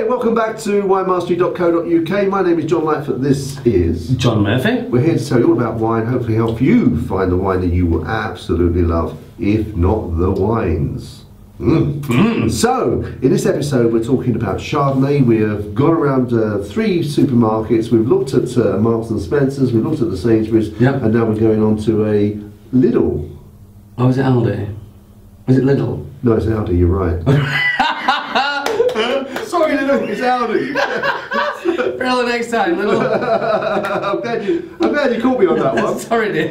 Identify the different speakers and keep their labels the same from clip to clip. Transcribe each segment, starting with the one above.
Speaker 1: Okay, welcome back to winemastery.co.uk. My name is John Lightfoot. This is
Speaker 2: John Murphy.
Speaker 1: We're here to tell you all about wine, hopefully help you find the wine that you will absolutely love, if not the wines. So, in this episode we're talking about Chardonnay. We have gone around 3 supermarkets. We've looked at Marks and Spencer's, we've looked at the Sainsburys, and now we're going on to a Lidl.
Speaker 2: Oh, is it Aldi? Was it Lidl?
Speaker 1: No, it's Aldi, you're right. Sorry, Lidl, it's Aldi.
Speaker 2: For the next time, Lidl.
Speaker 1: I'm glad you caught me on that one.
Speaker 2: Sorry, dear.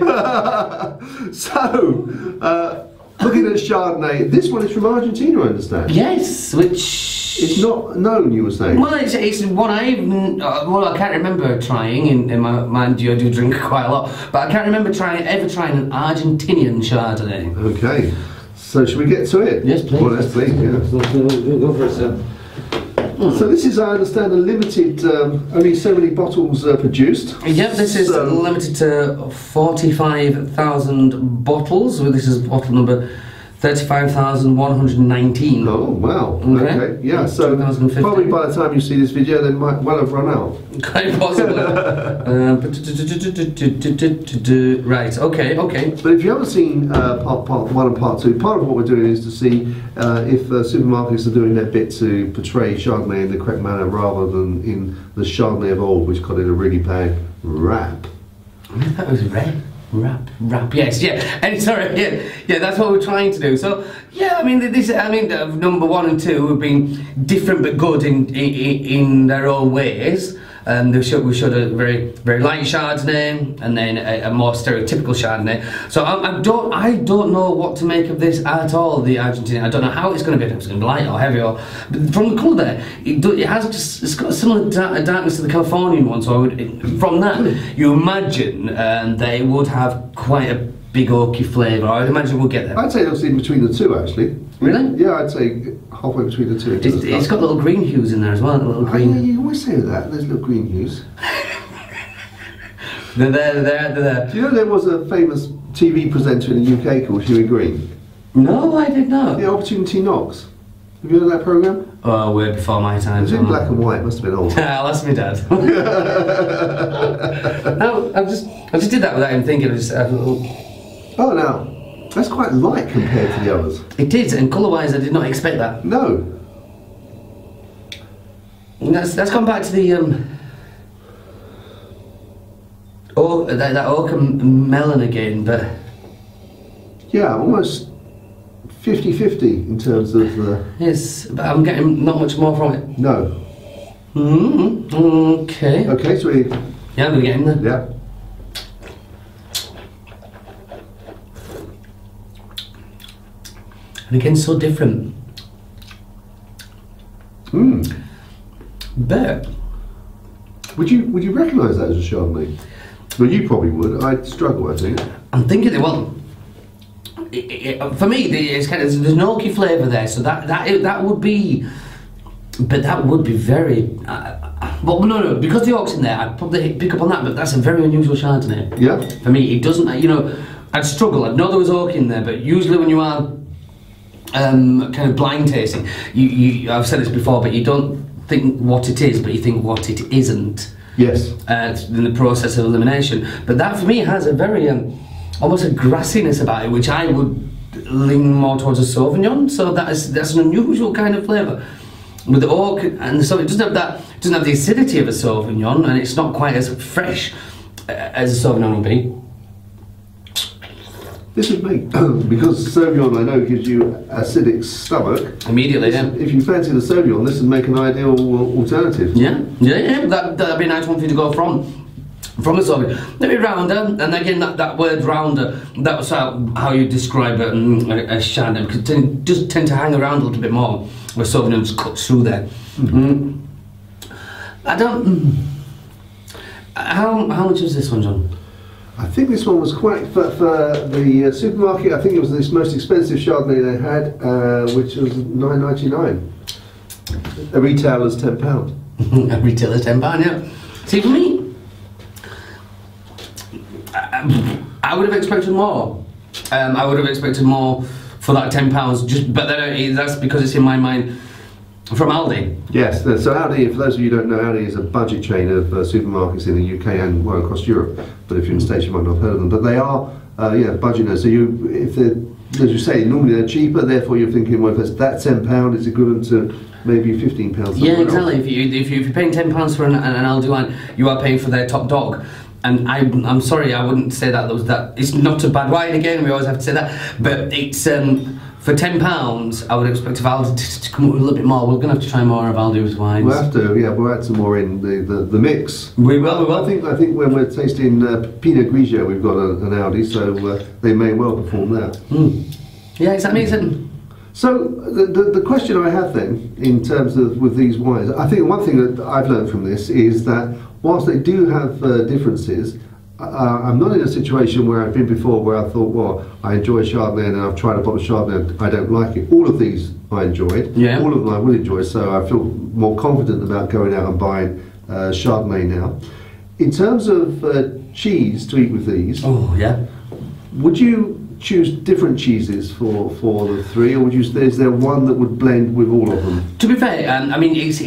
Speaker 1: So, looking at Chardonnay, this one is from Argentina, I understand.
Speaker 2: Yes, which...
Speaker 1: It's not known, you were saying.
Speaker 2: Well, it's one I can't remember trying. In my mind, I do drink quite a lot, but I can't remember ever trying an Argentinian Chardonnay.
Speaker 1: Okay, so should we get to it?
Speaker 2: Yes, please.
Speaker 1: Well, let's please, yeah.
Speaker 2: Go for it, sir.
Speaker 1: So this is, I understand, a limited, only so many bottles produced.
Speaker 2: Yep, this is limited to 45,000 bottles. Well, this is bottle number 35,119.
Speaker 1: Oh, wow. Okay. Yeah, so probably by the time you see this video, they might well have run out.
Speaker 2: Quite possibly. Right, okay.
Speaker 1: But if you haven't seen part 1 and part 2, part of what we're doing is to see if supermarkets are doing their bit to portray Chardonnay in the correct manner rather than in the Chardonnay of old, which got it a really bad rap.
Speaker 2: That was red. Rap, yes, yeah, and sorry, yeah, that's what we're trying to do. So, yeah, I mean, number 1 and 2 have been different but good in their own ways. We showed a very, very light Chardonnay and then a more stereotypical Chardonnay. So I don't know what to make of this at all. The Argentinian, I don't know how it's going to be. If it's going to be light or heavy, but from the colour there, it's got a similar darkness to the Californian one. So from that, you imagine they would have quite a big oaky flavour. I'd imagine we'll get there.
Speaker 1: I'd say it's in between the two, actually.
Speaker 2: Really?
Speaker 1: Yeah, I'd say halfway between the two.
Speaker 2: It's got little green hues in there as well. Little green.
Speaker 1: You always say that. There's little green hues.
Speaker 2: They're there.
Speaker 1: Do you know there was a famous TV presenter in the UK called Huey Green?
Speaker 2: No, I did not.
Speaker 1: The Opportunity Knocks. Have you heard of that programme?
Speaker 2: Oh, way before my time.
Speaker 1: It was in black and white. Must have been old.
Speaker 2: I'll ask my dad. No, I just did that without even thinking.
Speaker 1: Oh, now. That's quite light compared to the others.
Speaker 2: It is, and colour-wise, I did not expect that.
Speaker 1: No.
Speaker 2: And that's gone back to the that oak and melon again, but
Speaker 1: yeah, almost 50-50 in terms of the.
Speaker 2: Yes, but I'm getting not much more from it.
Speaker 1: No.
Speaker 2: Okay.
Speaker 1: Okay, so
Speaker 2: yeah, we're getting there.
Speaker 1: Yeah.
Speaker 2: And again, so different. But
Speaker 1: would you recognise that as a Chardonnay? Well, you probably would. I'd struggle, I think.
Speaker 2: I'm thinking, well, for me, it's kind of, there's no oaky flavour there, so that would be, but that would be very. Well, no, because the oak's in there, I'd probably pick up on that. But that's a very unusual Chardonnay.
Speaker 1: Yeah.
Speaker 2: For me, it doesn't. I'd struggle. I'd know there was oak in there, but usually when you are kind of blind tasting, I've said this before, but you don't think what it is, but you think what it isn't.
Speaker 1: Yes.
Speaker 2: In the process of elimination. But that for me has a very almost a grassiness about it, which I would lean more towards a Sauvignon. So that's an unusual kind of flavour with the oak, and so it doesn't have the acidity of a Sauvignon, and it's not quite as fresh as a Sauvignon would be.
Speaker 1: This would make, because Sauvignon I know gives you acidic stomach.
Speaker 2: Immediately, yeah.
Speaker 1: If you fancy the Sauvignon, this would make an ideal alternative.
Speaker 2: Yeah. That'd be a nice one for you to go from a Sauvignon. A bit rounder, and again that word rounder, that was how you describe a Chardonnay, because it does tend to hang around a little bit more, where Sauvignon just cuts through there. I don't. How much was this one, John?
Speaker 1: I think this one was quite, for the supermarket, I think it was the most expensive Chardonnay they had, which was $9.99. A retailer's £10.
Speaker 2: A retailer's £10, yeah. See, for me, I would have expected more. I would have expected more for that £10. But then that's because it's in my mind From Aldi.
Speaker 1: Yes, so Aldi, for those of you who don't know, Aldi is a budget chain of supermarkets in the UK and well across Europe. But if you're in the States, you might not have heard of them. But they are, budget. So if they're, as you say, normally they're cheaper. Therefore, you're thinking, well, if that's that £10 is equivalent to maybe £15.
Speaker 2: Yeah, exactly. If you're paying £10 for an Aldi wine, you are paying for their top dog. And I'm sorry, I wouldn't say that it's not a bad wine. Again, we always have to say that, but it's. For £10, I would expect of Aldi to come up with a little bit more. We're going to have to try more of Aldi's wines.
Speaker 1: We'll have to, we'll add some more in the mix.
Speaker 2: We will.
Speaker 1: I think when we're tasting Pinot Grigio, we've got an Aldi, so they may well perform that.
Speaker 2: Yeah, exactly.
Speaker 1: So the question I have then, in terms of with these wines, I think one thing that I've learned from this is that whilst they do have differences, I'm not in a situation where I've been before where I thought, well, I enjoy Chardonnay and I've tried a bottle of Chardonnay and I don't like it. All of these I enjoyed. Yeah. All of them I will enjoy, so I feel more confident about going out and buying Chardonnay now. In terms of cheese to eat with these, would you choose different cheeses for the three, or is there one that would blend with all of them? To be fair,
Speaker 2: I mean, it's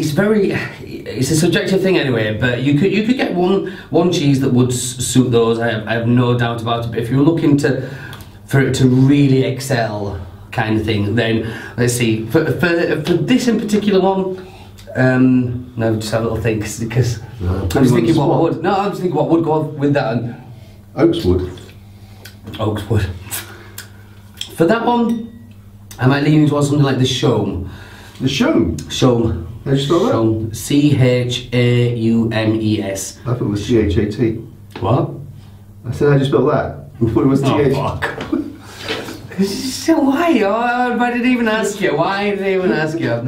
Speaker 2: a subjective thing anyway, but you could get one cheese that would suit those. I have no doubt about it. But if you're looking for it to really excel, kind of thing, then let's see. For this in particular one, no, just have a little think because I'm just thinking what would go with that.
Speaker 1: Oakswood.
Speaker 2: For that one, I might lean towards something like the Chaume.
Speaker 1: The Chaume?
Speaker 2: Chaume.
Speaker 1: How do you spell that?
Speaker 2: Chaume. Chaumes.
Speaker 1: I thought it was CHAT.
Speaker 2: What?
Speaker 1: I said, how do you spell that? I thought it was
Speaker 2: TH. So why? Oh, I didn't even ask you. Why did I even ask you?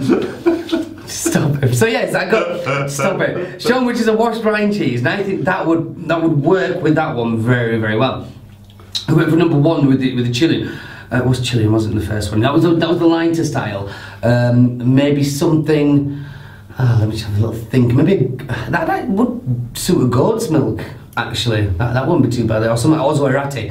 Speaker 2: Stop it. So yes, I got stop it. Chaume, which is a washed rind cheese, and I think that would work with that one very, very well. I went for number one with the Chilean. It was Chilean, wasn't the first one? That was the lighter style. Maybe something. Let me just have a little think. Maybe that would suit a goat's milk. Actually, that wouldn't be too bad. Or something. Oso Errati.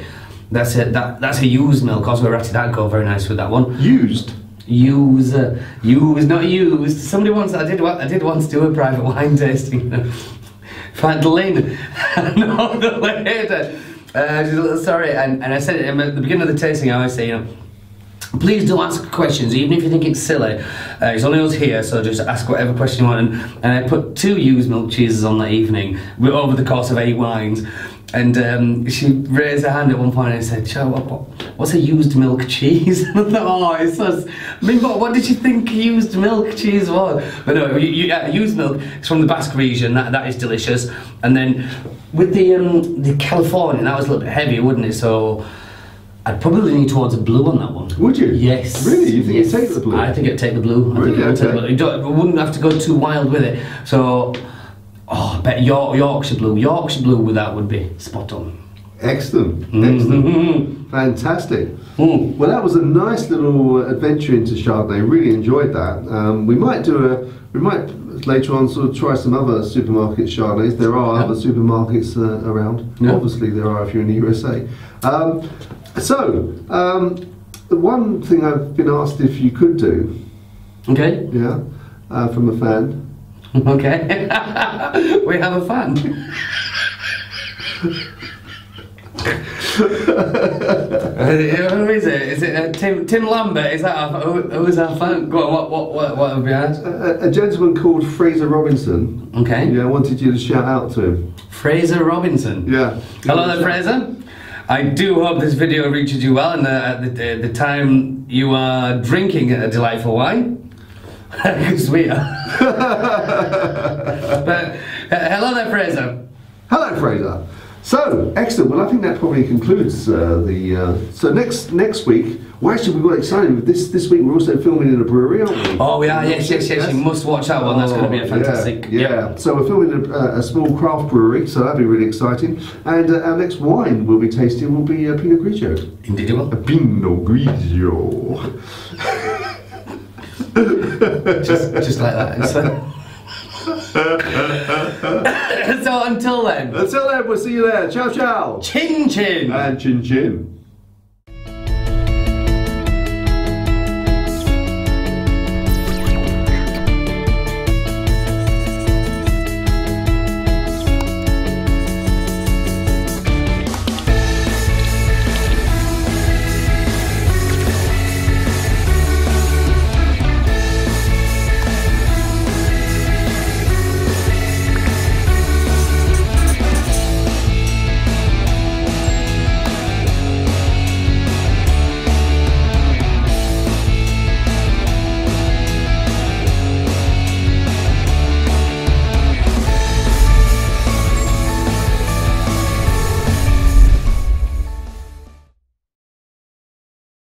Speaker 2: That's it. That's a used milk. Oso Errati. That'd go very nice with that one.
Speaker 1: Used.
Speaker 2: Not used. Somebody once. I did once do a private wine tasting. Found Lynn. No, the later. Sorry, and I said it at the beginning of the tasting. I always say, please do ask questions, even if you think it's silly. It's only us here, so just ask whatever question you want. And I put 2 used milk cheeses on that evening over the course of 8 wines. And she raised her hand at one point and said, "Joe, what's a used milk cheese?" And I thought, it's so... I mean, what did you think used milk cheese was? But no, used milk is from the Basque region. That is delicious. And then with the Californian, that was a little bit heavy, wouldn't it? So I'd probably lean towards a blue on that one.
Speaker 1: Would you?
Speaker 2: Yes.
Speaker 1: Really? You think you'd take the blue?
Speaker 2: I think I'd take the blue.
Speaker 1: Really?
Speaker 2: I wouldn't have to go too wild with it. So... I bet Yorkshire Blue with that would be spot on.
Speaker 1: Excellent. Fantastic. Well, that was a nice little adventure into Chardonnay. Really enjoyed that. We might later on sort of try some other supermarket Chardonnays. There are other supermarkets around. Yeah. Obviously, there are if you're in the USA. The one thing I've been asked if you could do.
Speaker 2: Okay.
Speaker 1: Yeah. From a fan.
Speaker 2: Okay. We have a fan. Who is it? Is it Tim Lambert? Is that who is our fan? Go on, what have you asked?
Speaker 1: A gentleman called Fraser Robinson.
Speaker 2: Okay.
Speaker 1: Yeah, I wanted you to shout out to him.
Speaker 2: Fraser Robinson.
Speaker 1: Yeah.
Speaker 2: Hello there, Fraser. I do hope this video reaches you well, and at the time you are drinking a delightful wine. Because we are. But hello there, Fraser.
Speaker 1: Hello, Fraser. So excellent. Well, I think that probably concludes So next week. Well, actually, we've got excited. This week we're also filming in a brewery, aren't we?
Speaker 2: Oh, we are. Yes. You must watch that one. That's going to be a fantastic.
Speaker 1: Yeah. So we're filming a small craft brewery, so that'll be really exciting. And our next wine we'll be tasting will be Pinot Grigio.
Speaker 2: Indeed, it will.
Speaker 1: A Pinot Grigio.
Speaker 2: just like that. So until then,
Speaker 1: we'll see you there. Ciao, ciao.
Speaker 2: Chin chin.
Speaker 1: And chin chin.